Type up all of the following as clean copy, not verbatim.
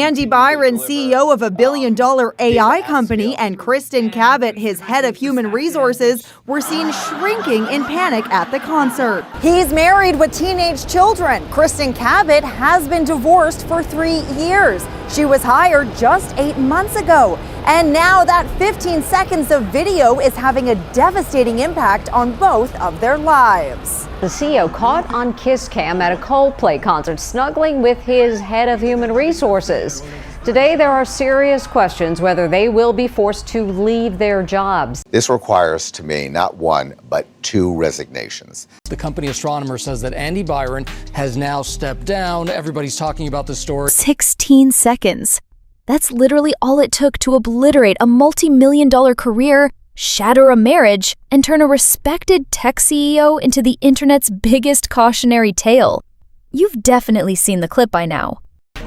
Andy Byron, CEO of a billion-dollar AI company, and Kristin Cabot, his head of human resources, were seen shrinking in panic at the concert. He's married with teenage children. Kristin Cabot has been divorced for 3 years. She was hired just 8 months ago. And now that 15 seconds of video is having a devastating impact on both of their lives. The CEO caught on kiss cam at a Coldplay concert, snuggling with his head of human resources. Today, there are serious questions whether they will be forced to leave their jobs. This requires, to me, not one, but 2 resignations. The company Astronomer says that Andy Byron has now stepped down. Everybody's talking about the story. 16 seconds. That's literally all it took to obliterate a multi-million-dollar career, shatter a marriage, and turn a respected tech CEO into the internet's biggest cautionary tale. You've definitely seen the clip by now.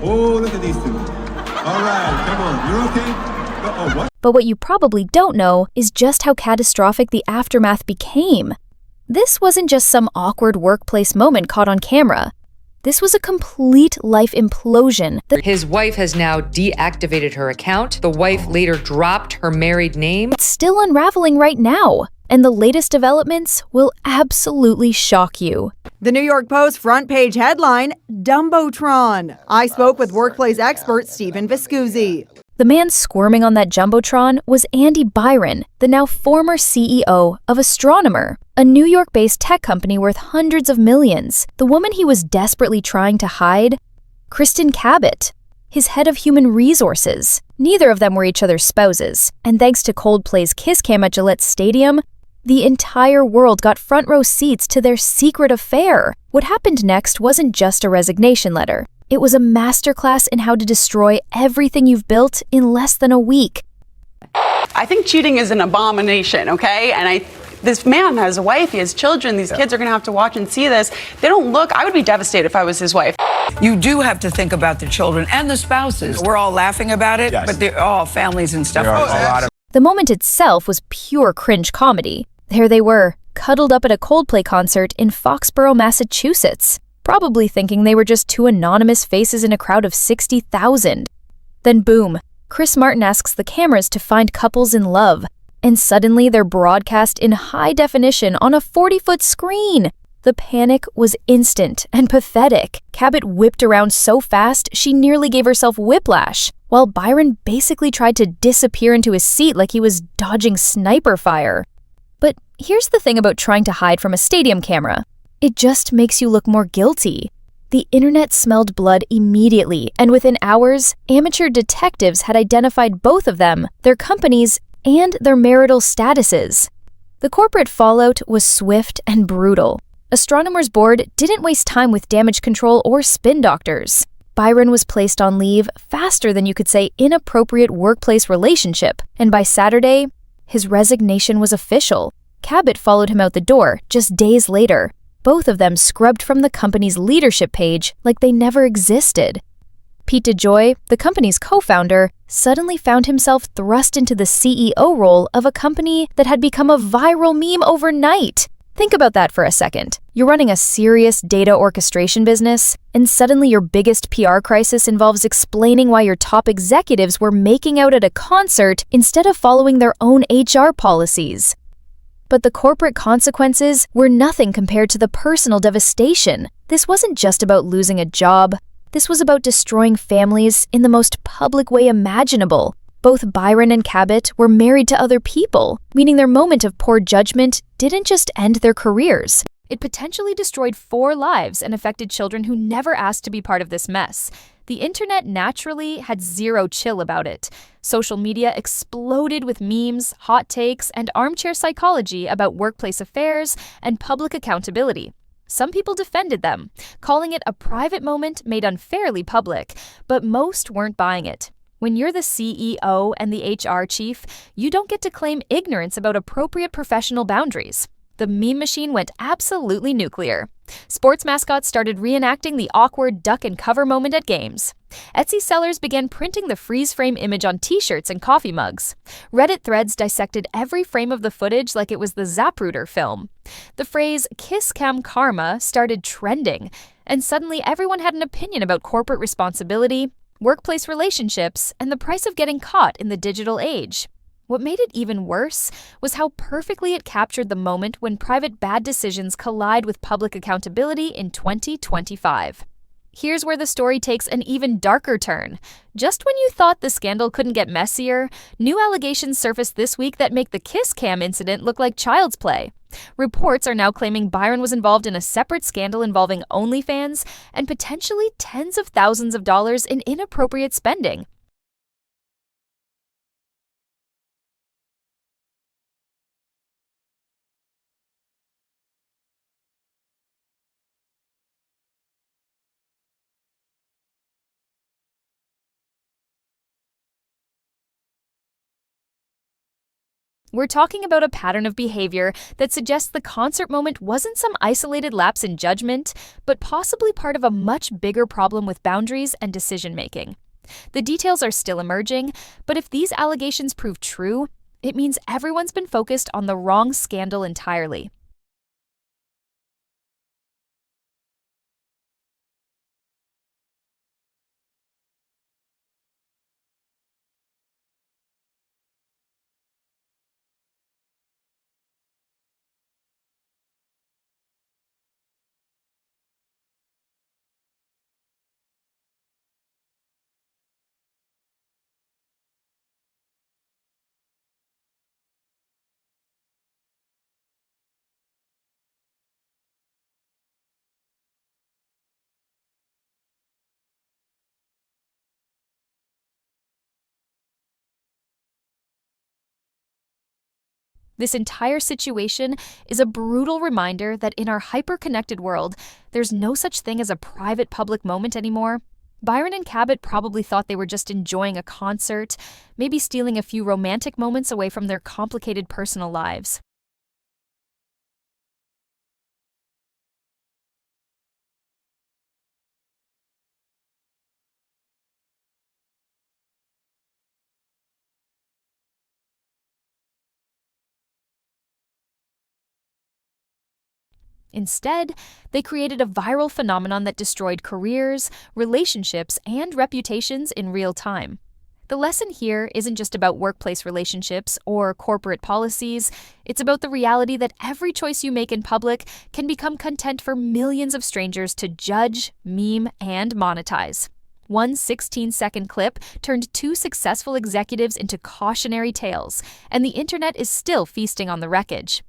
Oh, look at these two. All right, come on, you're okay? What? But what you probably don't know is just how catastrophic the aftermath became. This wasn't just some awkward workplace moment caught on camera. This was a complete life implosion. His wife has now deactivated her account. The wife later dropped her married name. It's still unraveling right now, and the latest developments will absolutely shock you. The New York Post front page headline, Jumbotron. I spoke with workplace expert Stephen Viscusi. The man squirming on that jumbotron was Andy Byron, the now former CEO of Astronomer, a New York-based tech company worth hundreds of millions. The woman he was desperately trying to hide? Kristin Cabot, his head of human resources. Neither of them were each other's spouses, and thanks to Coldplay's kiss cam at Gillette Stadium, the entire world got front row seats to their secret affair. What happened next wasn't just a resignation letter. It was a masterclass in how to destroy everything you've built in less than a week. I think cheating is an abomination, okay? And this man has a wife, he has children, these kids are gonna have to watch and see this. They don't look, I would be devastated if I was his wife. You do have to think about the children and the spouses. We're all laughing about it, but they're all families and stuff. The moment itself was pure cringe comedy. There they were, cuddled up at a Coldplay concert in Foxborough, Massachusetts, probably thinking they were just 2 anonymous faces in a crowd of 60,000. Then boom, Chris Martin asks the cameras to find couples in love, and suddenly they're broadcast in high definition on a 40-foot screen. The panic was instant and pathetic. Cabot whipped around so fast she nearly gave herself whiplash, while Byron basically tried to disappear into his seat like he was dodging sniper fire. But here's the thing about trying to hide from a stadium camera. It just makes you look more guilty. The internet smelled blood immediately, and within hours, amateur detectives had identified both of them, their companies, and their marital statuses. The corporate fallout was swift and brutal. Astronomer's board didn't waste time with damage control or spin doctors. Byron was placed on leave faster than you could say inappropriate workplace relationship, and by Saturday, his resignation was official. Cabot followed him out the door just days later. Both of them scrubbed from the company's leadership page like they never existed. Pete DeJoy, the company's co-founder, suddenly found himself thrust into the CEO role of a company that had become a viral meme overnight. Think about that for a second. You're running a serious data orchestration business, and suddenly your biggest PR crisis involves explaining why your top executives were making out at a concert instead of following their own HR policies. But the corporate consequences were nothing compared to the personal devastation. This wasn't just about losing a job. This was about destroying families in the most public way imaginable. Both Byron and Cabot were married to other people, meaning their moment of poor judgment didn't just end their careers. It potentially destroyed 4 lives and affected children who never asked to be part of this mess. The internet naturally had zero chill about it. Social media exploded with memes, hot takes, and armchair psychology about workplace affairs and public accountability. Some people defended them, calling it a private moment made unfairly public, but most weren't buying it. When you're the CEO and the HR chief, you don't get to claim ignorance about appropriate professional boundaries. The meme machine went absolutely nuclear. Sports mascots started reenacting the awkward duck and cover moment at games. Etsy sellers began printing the freeze-frame image on t-shirts and coffee mugs. Reddit threads dissected every frame of the footage like it was the Zapruder film. The phrase "kiss cam karma" started trending, and suddenly everyone had an opinion about corporate responsibility, workplace relationships, and the price of getting caught in the digital age. What made it even worse was how perfectly it captured the moment when private bad decisions collide with public accountability in 2025. Here's where the story takes an even darker turn. Just when you thought the scandal couldn't get messier, new allegations surfaced this week that make the kiss cam incident look like child's play. Reports are now claiming Byron was involved in a separate scandal involving OnlyFans and potentially tens of thousands of dollars in inappropriate spending. We're talking about a pattern of behavior that suggests the concert moment wasn't some isolated lapse in judgment, but possibly part of a much bigger problem with boundaries and decision-making. The details are still emerging, but if these allegations prove true, it means everyone's been focused on the wrong scandal entirely. This entire situation is a brutal reminder that in our hyper-connected world, there's no such thing as a private-public moment anymore. Byron and Cabot probably thought they were just enjoying a concert, maybe stealing a few romantic moments away from their complicated personal lives. Instead, they created a viral phenomenon that destroyed careers, relationships, and reputations in real time. The lesson here isn't just about workplace relationships or corporate policies, it's about the reality that every choice you make in public can become content for millions of strangers to judge, meme, and monetize. One 16-second clip turned two successful executives into cautionary tales, and the internet is still feasting on the wreckage.